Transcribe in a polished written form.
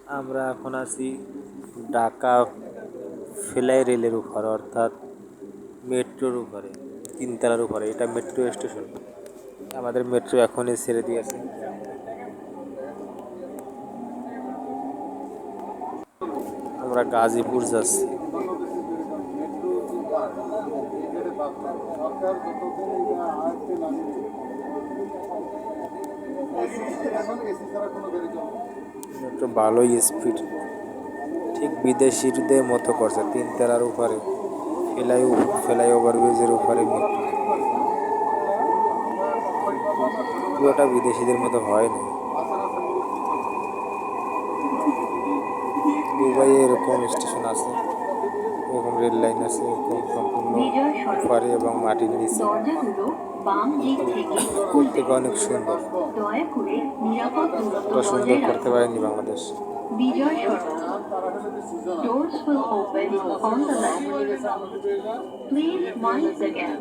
আমরা এখন আছি ঢাকা ফেলাই রেলের উপরে, অর্থাৎ মেট্রোর উপরে, তিনতলার উপরে। এটা মেট্রো স্টেশন। আমাদের মেট্রো এখনই ছেড়ে দিয়েছে। আমরা গাজীপুর যাচ্ছি। একটু ভালোই স্পিড, ঠিক বিদেশিদের মতো করছে। তিনতলার উপরে ফ্লাইওভার ব্রিজের উপরে মেট্রো। পুরোটা বিদেশিদের মতো হয় না। দুবাইয়ে এরকম স্টেশন আছে, এরকম রেল লাইন আছে, এরকম সম্পূর্ণ উপরে এবং মাটির নিচে। দেখতে অনেক সুন্দর। এতটা সুন্দর করতে পারেনি বাংলাদেশ। বিজয় সড়ক। Doors will open on the left. Please mind the gap.